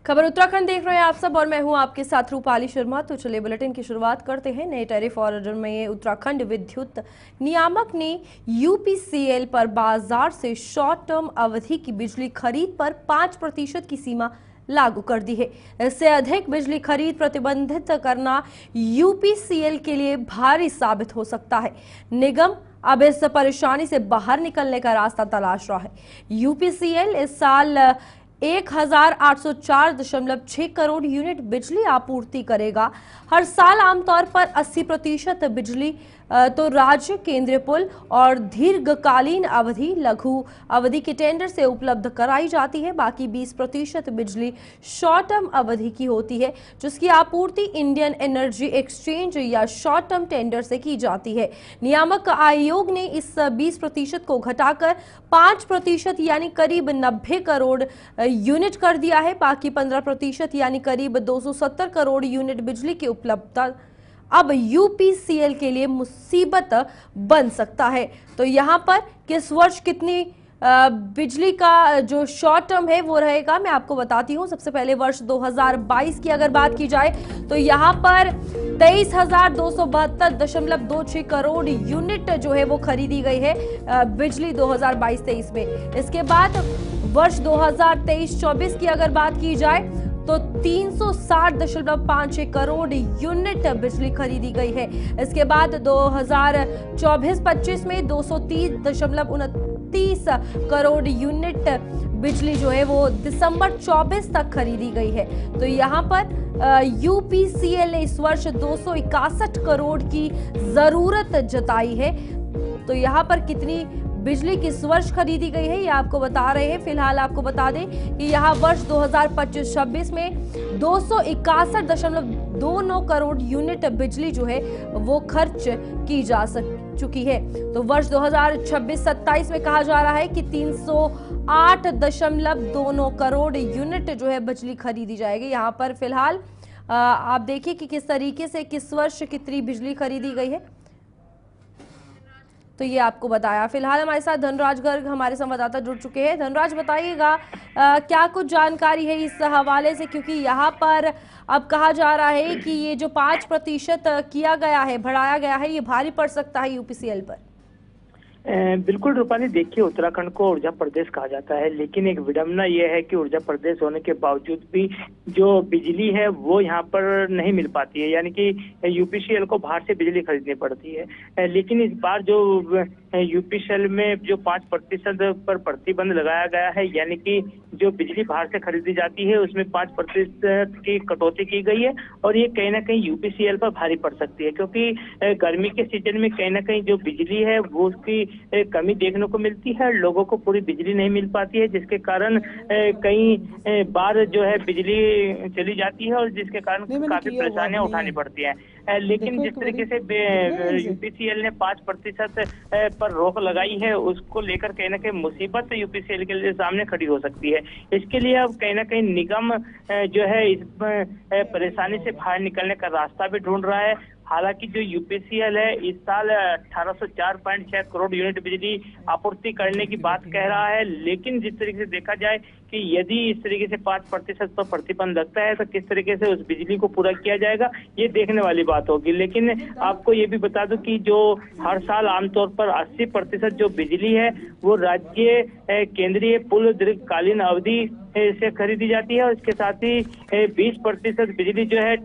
खबर उत्तराखंड देख रहे हैं आप सब और मैं हूं आपके साथ रूपाली शर्मा। तो चलिए बुलेटिन की शुरुआत करते हैं। नए टैरिफ ऑर्डर में उत्तराखंड विद्युत नियामक ने यूपीसीएल पर बाजार से शॉर्ट टर्म अवधि की बिजली खरीद पर 5% की सीमा लागू कर दी है। इससे अधिक बिजली खरीद प्रतिबंधित करना यूपीसीएल के लिए भारी साबित हो सकता है। निगम अब इस परेशानी से बाहर निकलने का रास्ता तलाश रहा है। यूपीसीएल इस साल 1804.6 करोड़ यूनिट बिजली आपूर्ति करेगा। हर साल आमतौर पर 80% बिजली तो राज्य, केंद्रीय पुल और दीर्घकालीन अवधि, लघु अवधि के टेंडर से उपलब्ध कराई जाती है। बाकी 20% बिजली शॉर्ट टर्म अवधि की होती है, जिसकी आपूर्ति इंडियन एनर्जी एक्सचेंज या शॉर्ट टर्म टेंडर से की जाती है। नियामक आयोग ने इस 20% को घटाकर 5% यानी करीब 90 करोड़ यूनिट कर दिया है। बाकी 15% यानी करीब 270 करोड़ यूनिट बिजली की उपलब्धता अब यूपीसीएल के लिए मुसीबत बन सकता है। तो यहां पर किस वर्ष कितनी बिजली का जो शॉर्ट टर्म है वो रहेगा, मैं आपको बताती हूँ। सबसे पहले वर्ष 2022 की अगर बात की जाए तो यहाँ पर 23,272.26 करोड़ यूनिट जो है वो खरीदी गई है बिजली 2022-23 में। इसके बाद वर्ष 2023-24 की अगर बात की जाए तो 360.56 करोड़ यूनिट बिजली खरीदी गई है। इसके बाद 2024-25 में 230.29 करोड़ यूनिट बिजली जो है वो दिसंबर 24 तक खरीदी गई है। तो यहाँ पर यूपीसीएल ने इस वर्ष 261 करोड़ की जरूरत जताई है। तो यहाँ पर कितनी बिजली किस वर्ष खरीदी गई है ये आपको बता रहे हैं। फिलहाल आपको बता दें कि यहाँ वर्ष 2025-26 में 261.29 करोड़ यूनिट बिजली जो है वो खर्च की जा चुकी है। तो वर्ष 2026-27 में कहा जा रहा है कि 308.29 करोड़ यूनिट जो है बिजली खरीदी जाएगी। यहाँ पर फिलहाल आप देखिए कि किस तरीके से किस वर्ष कितनी बिजली खरीदी गई है, तो ये आपको बताया। फिलहाल हमारे साथ धनराज गर्ग हमारे संवाददाता जुड़ चुके हैं। धनराज, बताइएगा क्या कुछ जानकारी है इस हवाले से, क्योंकि यहाँ पर अब कहा जा रहा है कि ये जो 5% किया गया है, बढ़ाया गया है, ये भारी पड़ सकता है यूपीसीएल पर। बिल्कुल रूपाली, देखिए उत्तराखंड को ऊर्जा प्रदेश कहा जाता है, लेकिन एक विडंबना यह है कि ऊर्जा प्रदेश होने के बावजूद भी जो बिजली है वो यहाँ पर नहीं मिल पाती है, यानी कि यूपीसीएल को बाहर से बिजली खरीदनी पड़ती है। लेकिन इस बार जो यूपीसीएल में जो 5% पर प्रतिबंध लगाया गया है, यानी कि जो बिजली बाहर से खरीदी जाती है उसमें 5% की कटौती की गई है, और ये कहीं ना कहीं यूपीसीएल पर भारी पड़ सकती है, क्योंकि गर्मी के सीजन में कहीं ना कहीं जो बिजली है वो उसकी कमी देखने को मिलती है। लोगों को पूरी बिजली नहीं मिल पाती है, जिसके कारण कई बार जो है बिजली चली जाती है और जिसके कारण काफी परेशानियां उठानी पड़ती हैं। लेकिन जिस तरीके से यूपीसीएल ने 5% पर रोक लगाई है, उसको लेकर कहीं ना कहीं मुसीबत यूपीसीएल के लिए सामने खड़ी हो सकती है। इसके लिए अब कहीं ना कहीं निगम जो है इस परेशानी से बाहर निकलने का रास्ता भी ढूंढ रहा है। हालांकि जो यूपीसीएल है इस साल 1804.6 करोड़ यूनिट बिजली आपूर्ति करने की बात कह रहा है, लेकिन जिस तरीके से देखा जाए कि यदि इस तरीके से 5% पर प्रतिबंध लगता है तो किस तरीके से उस बिजली को पूरा किया जाएगा ये देखने वाली बात होगी। लेकिन आपको ये भी बता दूं कि जो हर साल आमतौर पर 80% जो बिजली है वो राज्य, केंद्रीय पुल, दीर्घकालीन अवधि से खरीदी जाती है, और इसके साथ ही 20% बिजली जो है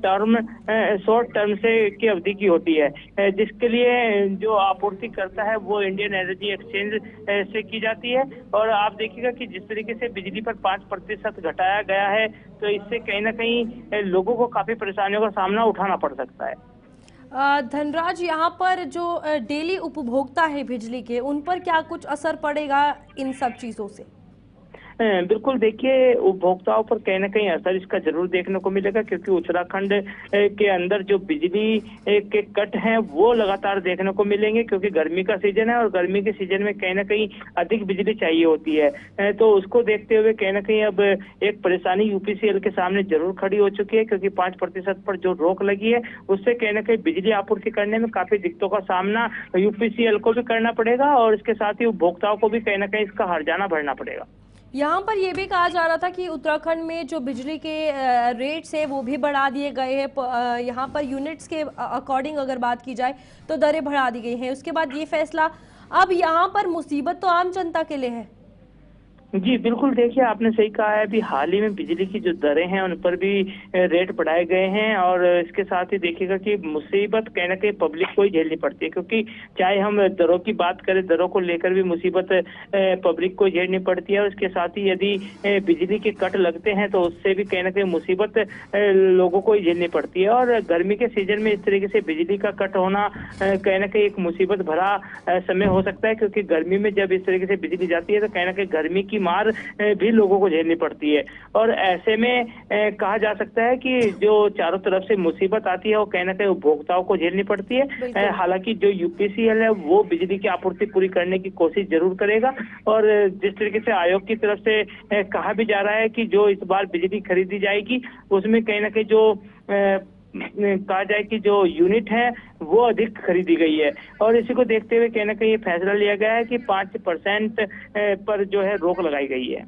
शॉर्ट टर्म से की अवधि की होती है, जिसके लिए जो आपूर्ति करता है वो इंडियन एनर्जी एक्सचेंज से की जाती है। और आप देखिएगा कि जिस तरीके से बिजली पर 5% घटाया गया है तो इससे कहीं ना कहीं लोगों को काफी परेशानियों का सामना उठाना पड़ सकता है। धनराज, यहाँ पर जो डेली उपभोक्ता है बिजली के, उन पर क्या कुछ असर पड़ेगा इन सब चीजों से? बिल्कुल, देखिए उपभोक्ताओं पर कहीं ना कहीं असर इसका जरूर देखने को मिलेगा, क्योंकि उत्तराखंड के अंदर जो बिजली के कट हैं वो लगातार देखने को मिलेंगे, क्योंकि गर्मी का सीजन है और गर्मी के सीजन में कहीं ना कहीं अधिक बिजली चाहिए होती है। तो उसको देखते हुए कहीं ना कहीं अब एक परेशानी यूपीसीएल के सामने जरूर खड़ी हो चुकी है, क्योंकि 5% पर जो रोक लगी है उससे कहीं ना कहीं बिजली आपूर्ति करने में काफी दिक्कतों का सामना यूपीसीएल को भी करना पड़ेगा, और इसके साथ ही उपभोक्ताओं को भी कहीं ना कहीं इसका हर्जाना भरना पड़ेगा। यहाँ पर ये भी कहा जा रहा था कि उत्तराखंड में जो बिजली के रेट्स है वो भी बढ़ा दिए गए हैं। यहाँ पर यूनिट्स के अकॉर्डिंग अगर बात की जाए तो दरें बढ़ा दी गई हैं। उसके बाद ये फैसला, अब यहाँ पर मुसीबत तो आम जनता के लिए है। जी बिल्कुल, देखिए आपने सही कहा है। अभी हाल ही में बिजली की जो दरें हैं उन पर भी रेट बढ़ाए गए हैं, और इसके साथ ही देखिएगा कि मुसीबत कहीं ना कहीं पब्लिक को ही झेलनी पड़ती है, क्योंकि चाहे हम दरों की बात करें, दरों को लेकर भी मुसीबत पब्लिक को झेलनी पड़ती है। और इसके साथ ही यदि बिजली के कट लगते हैं तो उससे भी कहीं ना कहीं मुसीबत लोगों को ही झेलनी पड़ती है। और गर्मी के सीजन में इस तरीके से बिजली का कट होना कहीं ना कहीं एक मुसीबत भरा समय हो सकता है, क्योंकि गर्मी में जब इस तरीके से बिजली जाती है तो कहीं ना कहीं गर्मी की मार भी लोगों को झेलनी पड़ती है। और ऐसे में कहा जा सकता है कि जो चारों तरफ से मुसीबत आती है वो कहीं ना कहीं उपभोक्ताओं को झेलनी पड़ती है। हालांकि जो यूपीसीएल है वो बिजली की आपूर्ति पूरी करने की कोशिश जरूर करेगा, और जिस तरीके से आयोग की तरफ से कहा भी जा रहा है कि जो इस बार बिजली खरीदी जाएगी उसमें कहीं ना कहीं जो कहा जाए कि जो यूनिट है वो अधिक खरीदी गई है। और इसी को देखते हुए कहीं ना कहीं ये फैसला लिया गया है कि 5% पर जो है रोक लगाई गई है।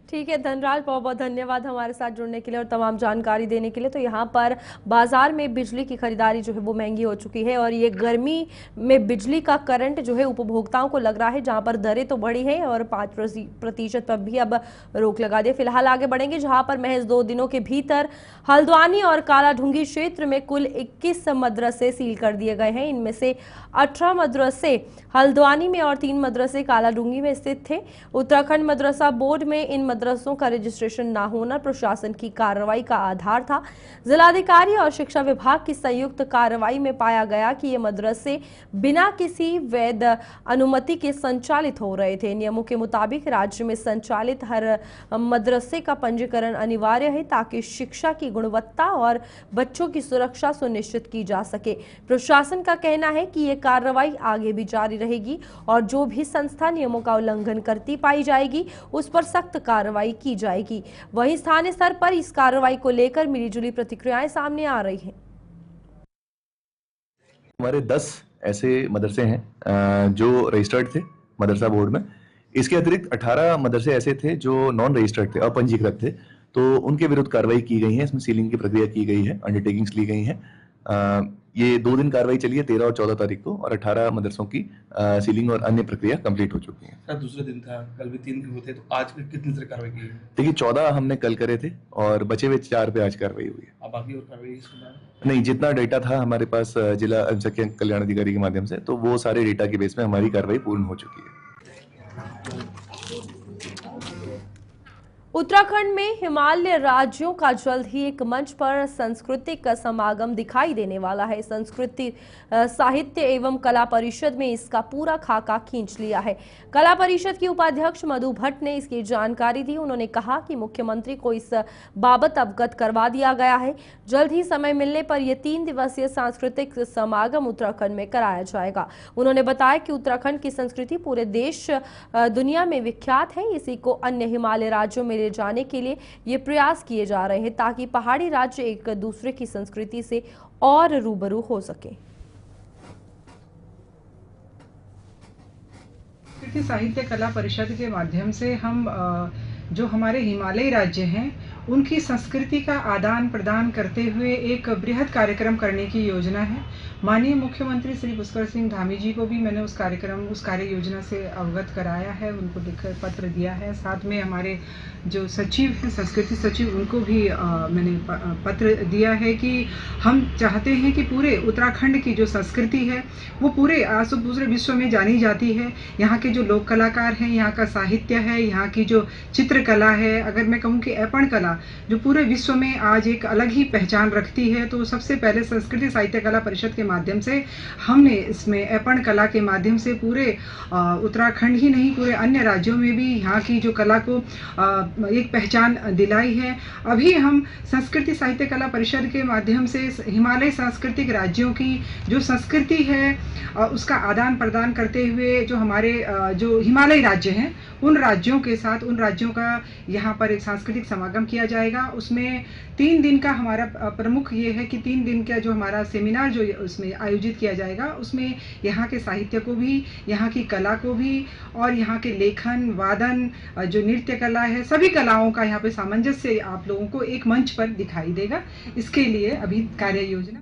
ठीक है धनराज, बहुत बहुत धन्यवाद हमारे साथ जुड़ने के लिए और तमाम जानकारी देने के लिए। तो यहाँ पर बाजार में बिजली की खरीदारी जो है वो महंगी हो चुकी है, और ये गर्मी में बिजली का करंट जो है उपभोक्ताओं को लग रहा है, जहाँ पर दरें तो बढ़ी हैं और 5% पर भी अब रोक लगा दी। फिलहाल आगे बढ़ेंगे, जहाँ पर महज 2 दिनों के भीतर हल्द्वानी और कालाढूंगी क्षेत्र में कुल 21 मदरसे सील कर दिए गए हैं। इनमें से 18 मदरसे हल्द्वानी में और 3 मदरसे कालाढूंगी में स्थित थे। उत्तराखंड मदरसा बोर्ड में इन मदरसों का रजिस्ट्रेशन न होना प्रशासन की कार्रवाई का आधार था। जिलाधिकारी और शिक्षा विभाग की संयुक्त कार्रवाई में पाया गया कि ये मदरसे बिना किसी वैध अनुमति के संचालित हो रहे थे। नियमों के मुताबिक राज्य में संचालित हर मदरसे का पंजीकरण अनिवार्य है, ताकि शिक्षा की गुणवत्ता और बच्चों की सुरक्षा सुनिश्चित की जा सके। प्रशासन का कहना है कि ये कार्रवाई आगे भी जारी रहेगी, और जो भी संस्था नियमों का उल्लंघन करती पाई जाएगी उस पर सख्त कार्रवाई की जाएगी। वहीं स्थानीय स्तर पर इस कार्रवाई को लेकर मिलीजुली प्रतिक्रियाएं सामने आ रही हैं। हमारे 10 ऐसे मदरसे हैं जो रजिस्टर्ड थे मदरसा बोर्ड में। इसके अतिरिक्त 18 मदरसे ऐसे थे जो नॉन रजिस्टर्ड थे, अपंजीकृत थे, तो उनके विरुद्ध कार्रवाई की गई है। इसमें सीलिंग की प्रक्रिया की गई है, अंडरटेकिंग्स ली गई हैं। ये 2 दिन कार्रवाई चली है, 13 और 14 तारीख को, और 18 मदरसों की सीलिंग और अन्य प्रक्रिया कंप्लीट हो चुकी है। सर दूसरे दिन था, कल भी 3 दिन होते, तो आज कितनी तरह कार्रवाई की है? देखिए 14 हमने कल करे थे और बचे हुए 4 पे आज कार्रवाई हुई है। अब बाकी और कार्रवाई इसके बाद नहीं, जितना डेटा था हमारे पास जिला जनसंख्या कल्याण अधिकारी के माध्यम से, तो वो सारे डेटा के बेस में हमारी कार्रवाई पूर्ण हो चुकी है। उत्तराखंड में हिमालय राज्यों का जल्द ही एक मंच पर सांस्कृतिक समागम दिखाई देने वाला है। संस्कृति साहित्य एवं कला परिषद में इसका पूरा खाका खींच लिया है। कला परिषद की उपाध्यक्ष मधु भट्ट ने इसकी जानकारी दी। उन्होंने कहा कि मुख्यमंत्री को इस बाबत अवगत करवा दिया गया है। जल्द ही समय मिलने पर यह 3 दिवसीय सांस्कृतिक समागम उत्तराखंड में कराया जाएगा। उन्होंने बताया कि उत्तराखंड की संस्कृति पूरे देश दुनिया में विख्यात है। इसी को अन्य हिमालय राज्यों में जाने के लिए ये प्रयास किए जा रहे हैं, ताकि पहाड़ी राज्य एक दूसरे की संस्कृति से और रूबरू हो सके। साहित्य कला परिषद के माध्यम से हम जो हमारे हिमालयी राज्य हैं उनकी संस्कृति का आदान प्रदान करते हुए एक बृहद कार्यक्रम करने की योजना है। माननीय मुख्यमंत्री श्री पुष्कर सिंह धामी जी को भी मैंने उस कार्य योजना से अवगत कराया है, उनको लिखकर पत्र दिया है। साथ में हमारे जो सचिव हैं, संस्कृति सचिव, उनको भी मैंने पत्र दिया है कि हम चाहते हैं कि पूरे उत्तराखंड की जो संस्कृति है वो पूरे विश्व में जानी जाती है। यहाँ के जो लोक कलाकार हैं, यहाँ का साहित्य है, यहाँ की जो चित्रकला है, अगर मैं कहूँ कि ऐपण कला जो पूरे विश्व में आज एक अलग ही पहचान रखती है, तो सबसे पहले संस्कृति साहित्य कला परिषद के माध्यम से हमने इसमें ऐपण कला के माध्यम से पूरे उत्तराखंड ही नहीं पूरे अन्य राज्यों में भी यहाँ की जो कला को एक पहचान दिलाई है। अभी हम संस्कृति साहित्य कला परिषद के माध्यम से हिमालय सांस्कृतिक राज्यों की जो संस्कृति है उसका आदान प्रदान करते हुए जो हमारे जो हिमालयी राज्य हैं उन राज्यों के साथ उन राज्यों का यहाँ पर एक सांस्कृतिक समागम किया किया जाएगा। उसमें 3 दिन का हमारा प्रमुख ये है कि 3 दिन का जो हमारा सेमिनार जो उसमें आयोजित किया जाएगा, उसमें यहाँ के साहित्य को भी, यहाँ की कला को भी और यहाँ के लेखन, वादन, जो नृत्य कला है, सभी कलाओं का यहाँ पे सामंजस्य आप लोगों को एक मंच पर दिखाई देगा। इसके लिए अभी कार्य योजना।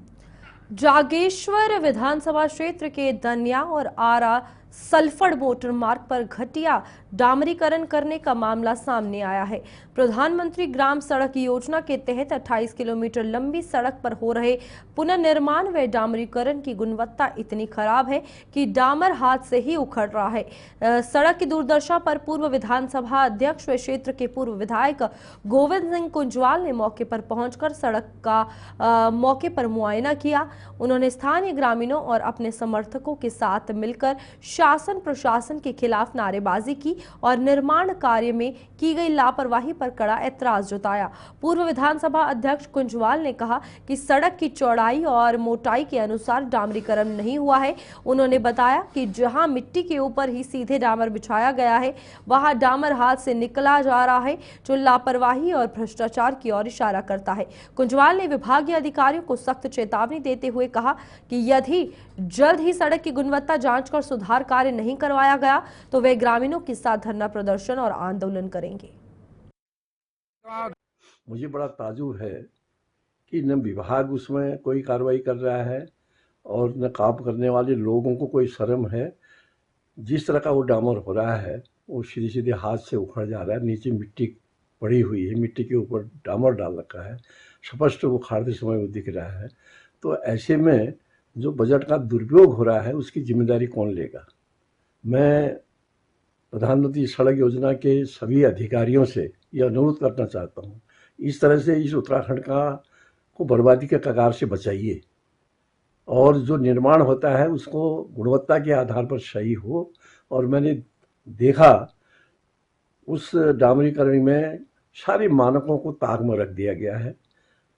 जागेश्वर विधानसभा क्षेत्र के दनिया और आरा सल्फड़ मोटर मार्ग पर घटिया डामरीकरण करने का मामला सामने आया है। प्रधानमंत्री ग्राम सड़क योजना के तहत 28 किलोमीटर लंबी सड़क पर हो रहे पुनर्निर्माण व डामरीकरण की गुणवत्ता इतनी खराब है कि डामर हाथ से ही उखड़ रहा है। सड़क की दुर्दशा पर पूर्व विधानसभा अध्यक्ष व क्षेत्र के पूर्व विधायक गोविंद सिंह कुंजवाल ने मौके पर पहुंचकर सड़क का मौके पर मुआयना किया। उन्होंने स्थानीय ग्रामीणों और अपने समर्थकों के साथ मिलकर शासन प्रशासन के खिलाफ नारेबाजी की और निर्माण कार्य में की गई लापरवाही पर कड़ा ऐतराज जताया। पूर्व विधानसभा अध्यक्ष कुंजवाल ने कहा कि सड़क की चौड़ाई और मोटाई के अनुसार डामरीकरण नहीं हुआ है। उन्होंने बताया कि जहां मिट्टी के ऊपर ही सीधे डामर बिछाया गया है, वहां डामर हाथ से निकला जा रहा है, जो लापरवाही और भ्रष्टाचार की ओर इशारा करता है। कुंजवाल ने विभागीय अधिकारियों को सख्त चेतावनी देते हुए कहा कि यदि जल्द ही सड़क की गुणवत्ता जांच कर सुधार कार्य नहीं करवाया गया तो वे ग्रामीणों के साथ धरना प्रदर्शन और आंदोलन करेंगे। मुझे बड़ा ताजुब है कि न विभाग उसमें कोई कार्रवाई कर रहा है और न काम करने वाले लोगों को कोई शर्म है। जिस तरह का वो डामर हो रहा है वो सीधे सीधे हाथ से उखड़ जा रहा है। नीचे मिट्टी पड़ी हुई है, मिट्टी के ऊपर डामर डाल रखा है, स्पष्ट वो खाड़ते समय वो दिख रहा है। तो ऐसे में जो बजट का दुरुपयोग हो रहा है उसकी जिम्मेदारी कौन लेगा? मैं प्रधानमंत्री सड़क योजना के सभी अधिकारियों से यह अनुरोध करना चाहता हूँ, इस तरह से इस उत्तराखंड को बर्बादी के कगार से बचाइए और जो निर्माण होता है उसको गुणवत्ता के आधार पर सही हो। और मैंने देखा उस डामरीकरण में सारे मानकों को ताक में रख दिया गया है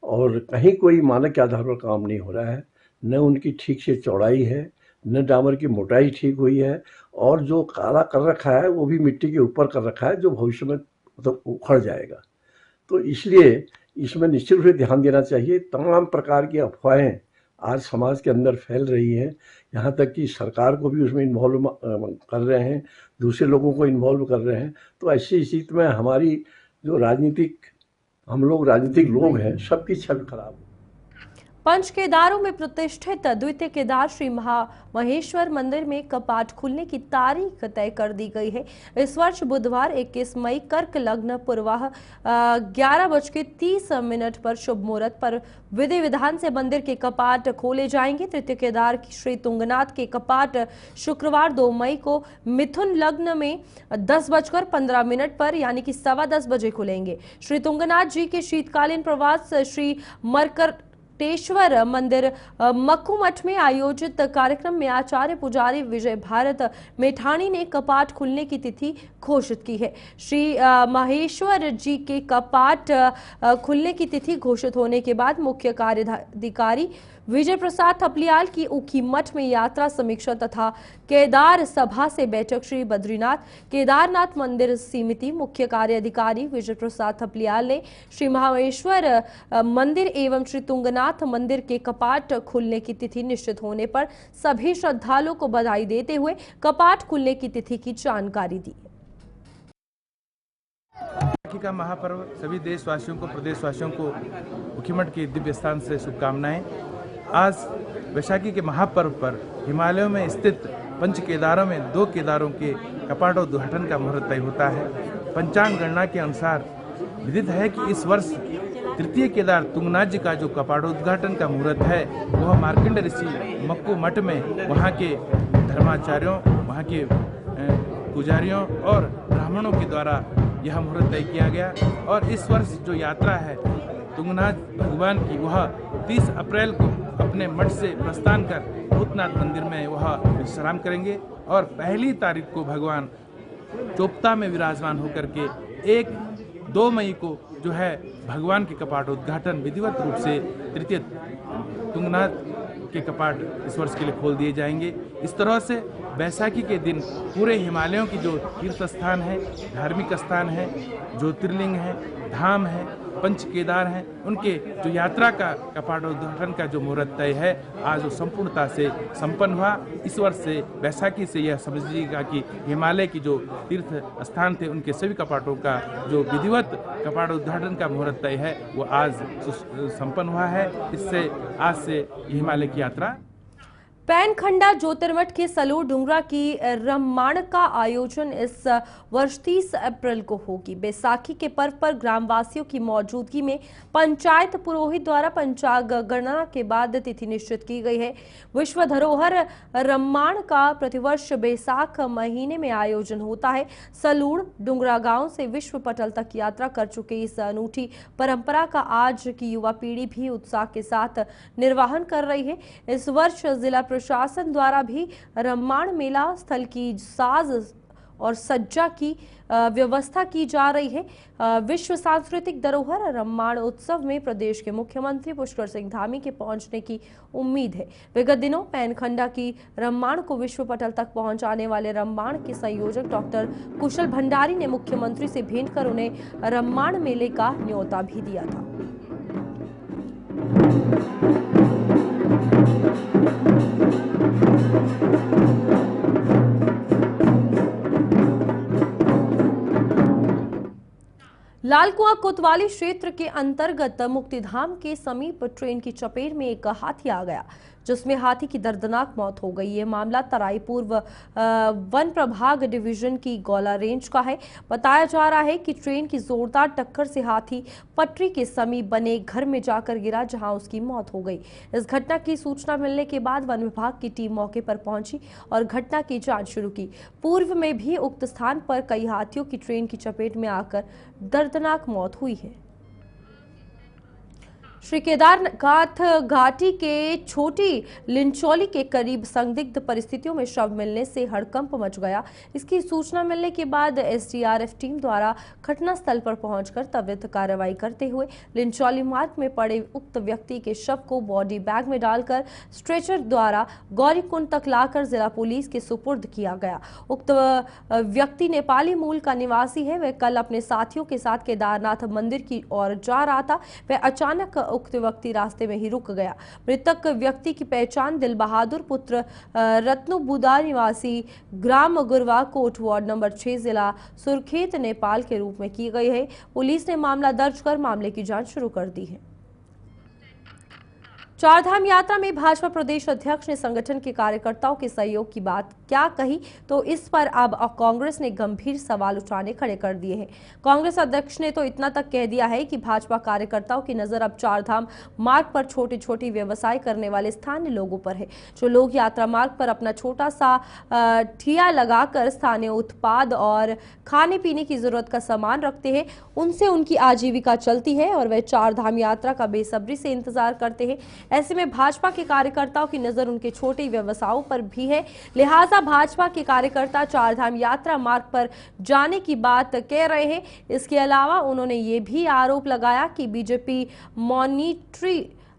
और कहीं कोई मानक के आधार पर काम नहीं हो रहा है। न उनकी ठीक से चौड़ाई है, न डामर की मोटाई ठीक हुई है और जो काला कर रखा है वो भी मिट्टी के ऊपर कर रखा है, जो भविष्य में मतलब उखड़ जाएगा। तो इसलिए इसमें निश्चित रूप से ध्यान देना चाहिए। तमाम प्रकार की अफवाहें आज समाज के अंदर फैल रही हैं, यहाँ तक कि सरकार को भी उसमें इन्वॉल्व कर रहे हैं, दूसरे लोगों को इन्वॉल्व कर रहे हैं। तो ऐसी स्थिति में हमारी जो हम लोग राजनीतिक लोग हैं, सबकी छवि खराब। पंच केदारों में प्रतिष्ठित द्वितीय केदार श्री महामहेश्वर मंदिर में कपाट खुलने की तारीख तय कर दी गई है। इस वर्ष बुधवार 21 मई कर्क लग्न पूर्वाह 11:30 पर शुभ मुहूर्त पर विधि विधान से मंदिर के कपाट खोले जाएंगे। तृतीय केदार श्री तुंगनाथ के कपाट शुक्रवार 2 मई को मिथुन लग्न में 10:15 पर यानी कि 10:15 बजे खुलेंगे। श्री तुंगनाथ जी के शीतकालीन प्रवास श्री मरकटेश्वर मंदिर मक्कूमठ में आयोजित कार्यक्रम में आचार्य पुजारी विजय भारत मेठाणी ने कपाट खुलने की तिथि घोषित की है। श्री महेश्वर जी के कपाट खुलने की तिथि घोषित होने के बाद मुख्य कार्याधिकारी विजय प्रसाद थपलियाल की ऊखी मठ में यात्रा समीक्षा तथा केदार सभा से बैठक श्री बद्रीनाथ केदारनाथ मंदिर समिति मुख्य कार्याधिकारी विजय प्रसाद थपलियाल ने श्री महामहेश्वर मंदिर एवं श्री तुंगनाथ मंदिर के कपाट खुलने की तिथि निश्चित होने पर सभी श्रद्धालुओं को बधाई देते हुए कपाट खुलने की तिथि की जानकारी दी। बैसाखी का महापर्व सभी देशवासियों को, प्रदेशवासियों को ऊखीमठ के दिव्य स्थान से शुभकामनाएं। आज बैसाखी के महापर्व पर हिमालयों में स्थित पंच केदारों में 2 केदारों के कपाटोद्घाटन का मुहूर्त तय होता है। पंचांग गणना के अनुसार विदित है कि इस वर्ष तृतीय केदार तुंगनाथ जी का जो कपाटोद्घाटन का मुहूर्त है वह मार्कंड ऋषि मक्कू मठ में वहाँ के धर्माचार्यों, वहाँ के पुजारियों और ब्राह्मणों के द्वारा यह मुहूर्त तय किया गया। और इस वर्ष जो यात्रा है तुंगनाथ भगवान की वह 30 अप्रैल को अपने मठ से प्रस्थान कर भूतनाथ मंदिर में वह विश्राम करेंगे और पहली तारीख को भगवान चोपता में विराजमान होकर के 2 मई को जो है भगवान के कपाटोद्घाटन विधिवत रूप से तृतीय तुंगनाथ के कपाट इस वर्ष के लिए खोल दिए जाएंगे। इस तरह से बैसाखी के दिन पूरे हिमालयों की जो तीर्थ स्थान है, धार्मिक स्थान है, ज्योतिर्लिंग है, धाम है, पंच केदार हैं उनके जो यात्रा का कपाटोद्घाटन का जो मुहूर्त तय है आज वो संपूर्णता से संपन्न हुआ। इस वर्ष से वैशाखी से यह समझ लीजिएगा कि हिमालय की जो तीर्थ स्थान थे उनके सभी कपाटों का जो विधिवत कपाटोद्घाटन का मुहूर्त तय है वो आज संपन्न हुआ है। इससे आज से हिमालय की यात्रा। पैनखंडा ज्योतिर्मठ के सलूर डुंगरा की रममाण का आयोजन इस वर्ष 30 अप्रैल को होगी। बैसाखी के पर्व पर ग्रामवासियों की मौजूदगी में पंचायत पुरोहित द्वारा पंचांग गणना के बाद तिथि निश्चित की गई है। विश्व धरोहर रममाण का प्रतिवर्ष बैसाख महीने में आयोजन होता है। सलूर डुंगरा गांव से विश्व पटल तक यात्रा कर चुके इस अनूठी परंपरा का आज की युवा पीढ़ी भी उत्साह के साथ निर्वहन कर रही है। इस वर्ष जिला प्रशासन द्वारा भी रममाण मेला स्थल की साज और सज्जा की व्यवस्था की जा रही है। विश्व सांस्कृतिक धरोहर रममाण उत्सव में प्रदेश के मुख्यमंत्री पुष्कर सिंह धामी के पहुंचने की उम्मीद है। विगत दिनों पैनखंडा की रममाण को विश्व पटल तक पहुंचाने वाले रममाण के संयोजक डॉक्टर कुशल भंडारी ने मुख्यमंत्री से भेंट कर उन्हें रममाण मेले का न्योता भी दिया था। लालकुआं कोतवाली क्षेत्र के अंतर्गत मुक्तिधाम के समीप ट्रेन की चपेट में एक हाथी आ गया, जिसमें हाथी की दर्दनाक मौत हो गई। ये मामला तराई पूर्व वन प्रभाग डिवीजन की गौला रेंज का है। बताया जा रहा है कि ट्रेन की जोरदार टक्कर से हाथी पटरी के समीप बने घर में जाकर गिरा, जहां उसकी मौत हो गई। इस घटना की सूचना मिलने के बाद वन विभाग की टीम मौके पर पहुंची और घटना की जांच शुरू की। पूर्व में भी उक्त स्थान पर कई हाथियों की ट्रेन की चपेट में आकर दर्दनाक मौत हुई है। श्री केदारनाथ घाटी के छोटी लिंचौली के करीब संदिग्ध परिस्थितियों में शव मिलने से हड़कंप मच गया। इसकी सूचना मिलने के बाद एसडीआरएफ टीम द्वारा घटनास्थल पर पहुंचकर त्वरित कार्रवाई करते हुए लिंचौली मार्ग में पड़े उक्त व्यक्ति के शव को बॉडी बैग में डालकर स्ट्रेचर द्वारा गौरीकुंड तक लाकर जिला पुलिस के सुपुर्द किया गया। उक्त व्यक्ति नेपाली मूल का निवासी है। वह कल अपने साथियों के साथ केदारनाथ मंदिर की ओर जा रहा था। वह अचानक उक्त व्यक्ति रास्ते में ही रुक गया। मृतक व्यक्ति की पहचान दिल बहादुर पुत्र रत्नुबुदा निवासी ग्राम गुरवा कोट वार्ड नंबर 6 जिला सुरखेत नेपाल के रूप में की गई है। पुलिस ने मामला दर्ज कर मामले की जांच शुरू कर दी है। चारधाम यात्रा में भाजपा प्रदेश अध्यक्ष ने संगठन के कार्यकर्ताओं के सहयोग की बात क्या कही, तो इस पर अब कांग्रेस ने गंभीर सवाल उठाने खड़े कर दिए हैं। कांग्रेस अध्यक्ष ने तो इतना तक कह दिया है कि भाजपा कार्यकर्ताओं की नजर अब चारधाम मार्ग पर छोटे छोटे व्यवसाय करने वाले स्थानीय लोगों पर है। जो लोग यात्रा मार्ग पर अपना छोटा सा ठिया लगाकर स्थानीय उत्पाद और खाने पीने की जरूरत का सामान रखते हैं, उनसे उनकी आजीविका चलती है और वे चारधाम यात्रा का बेसब्री से इंतजार करते हैं। ऐसे में भाजपा के कार्यकर्ताओं की नजर उनके छोटे व्यवसायों पर भी है। लिहाजा भाजपा के कार्यकर्ता चारधाम यात्रा मार्ग पर जाने की बात कह रहे हैं। इसके अलावा उन्होंने ये भी आरोप लगाया कि बीजेपी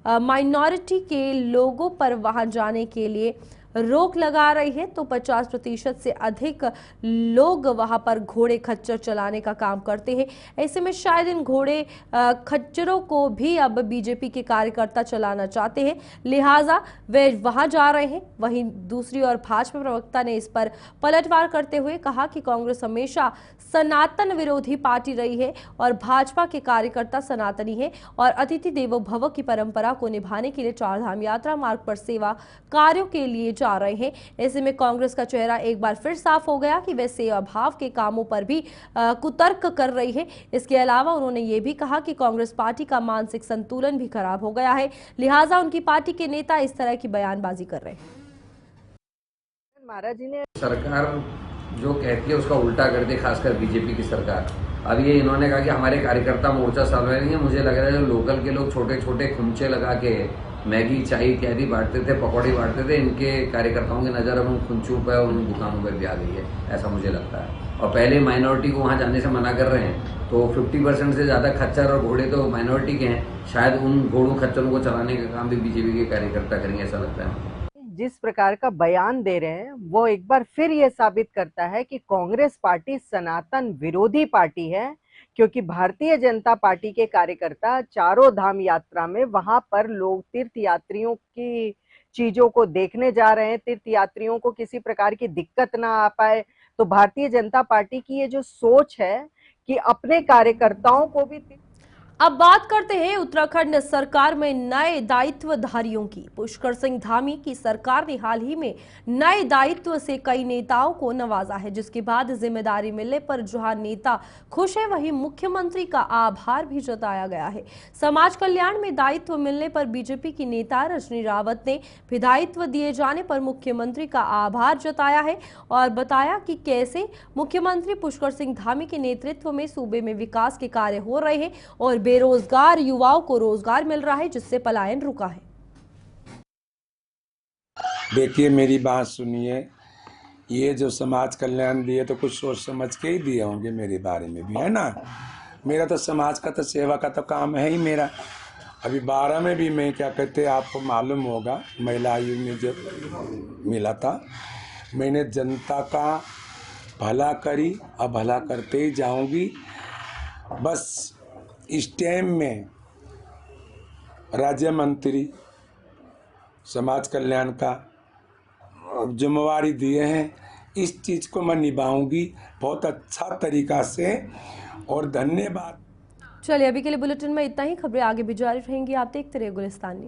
माइनॉरिटी के लोगों पर वहां जाने के लिए रोक लगा रही है, तो 50% से अधिक लोग वहां पर घोड़े खच्चर चलाने का काम करते हैं। ऐसे में शायद इन घोड़े खच्चरों को भी अब बीजेपी के कार्यकर्ता चलाना चाहते हैं, लिहाजा वे वहां जा रहे हैं। वहीं दूसरी ओर भाजपा प्रवक्ता ने इस पर पलटवार करते हुए कहा कि कांग्रेस हमेशा सनातन विरोधी पार्टी रही है और भाजपा के कार्यकर्ता सनातनी है और अतिथि देवो भव की परंपरा को निभाने के लिए चारधाम यात्रा मार्ग पर सेवा कार्यों के लिए जा रहे हैं। ऐसे में कांग्रेस का चेहरा एक बार फिर साफ हो गया कि वे सेवा भाव के कामों पर भी कुतर्क कर रही है। इसके अलावा उन्होंने ये भी कहा कि कांग्रेस पार्टी का मानसिक संतुलन भी खराब हो गया है, लिहाजा उनकी पार्टी के नेता इस तरह की बयानबाजी कर रहे हैं। महाराज जी ने सरकार जो कहती है उसका उल्टा कर दी, खासकर बीजेपी की सरकार। अब ये इन्होंने कहा कि हमारे कार्यकर्ता मोर्चा चल रहे हैं। मुझे लग रहा है जो लोकल के लोग छोटे छोटे खुमचे लगा के मैगी चाय इत्यादि बांटते थे, पकौड़ी बांटते थे, इनके कार्यकर्ताओं की नज़र अब उन खुंचू पर और उन दुकानों पर भी आ गई है, ऐसा मुझे लगता है। और पहले माइनॉरिटी को वहाँ जाने से मना कर रहे हैं, तो 50% से ज़्यादा खच्चर और घोड़े तो माइनॉरिटी के हैं। शायद उन घोड़ों खच्चरों को चलाने का काम भी बीजेपी के कार्यकर्ता करेंगे, ऐसा लगता है। जिस प्रकार का बयान दे रहे हैं वो एक बार फिर ये साबित करता है कि कांग्रेस पार्टी सनातन विरोधी पार्टी है, क्योंकि भारतीय जनता पार्टी के कार्यकर्ता चारों धाम यात्रा में वहां पर लोग तीर्थ यात्रियों की चीजों को देखने जा रहे हैं, तीर्थ यात्रियों को किसी प्रकार की दिक्कत ना आ पाए। तो भारतीय जनता पार्टी की ये जो सोच है कि अपने कार्यकर्ताओं को भी अब बात करते हैं उत्तराखंड सरकार में नए दायित्वधारियों की। पुष्कर सिंह धामी की सरकार ने हाल ही में नए दायित्व से कई नेताओं को नवाजा है, जिसके बाद जिम्मेदारी मिलने पर जहां नेता खुश है वहीं मुख्यमंत्री का आभार भी जताया गया है। समाज कल्याण में दायित्व मिलने पर बीजेपी की नेता रजनी रावत ने भी दायित्व दिए जाने पर मुख्यमंत्री का आभार जताया है और बताया कि कैसे मुख्यमंत्री पुष्कर सिंह धामी के नेतृत्व में सूबे में विकास के कार्य हो रहे हैं और बेरोजगार युवाओं को रोजगार मिल रहा है, जिससे पलायन रुका है। देखिए, मेरी बात सुनिए, ये जो समाज कल्याण दिए तो कुछ सोच समझ के ही दिए होंगे, मेरे बारे में भी है ना। मेरा तो समाज का तो सेवा का तो काम है ही मेरा। अभी 12 में भी मैं क्या कहते आपको मालूम होगा, महिला आयोग में जब मिला था, मैंने जनता का भला करी और भला करते ही जाऊंगी। बस इस टाइम में राज्य मंत्री समाज कल्याण का जिम्मेवारी दिए हैं, इस चीज़ को मैं निभाऊंगी बहुत अच्छा तरीका से और धन्यवाद। चलिए, अभी के लिए बुलेटिन में इतना ही। खबरें आगे भी जारी रहेंगी, आप देखते रहिए गुलिस्तान न्यूज़।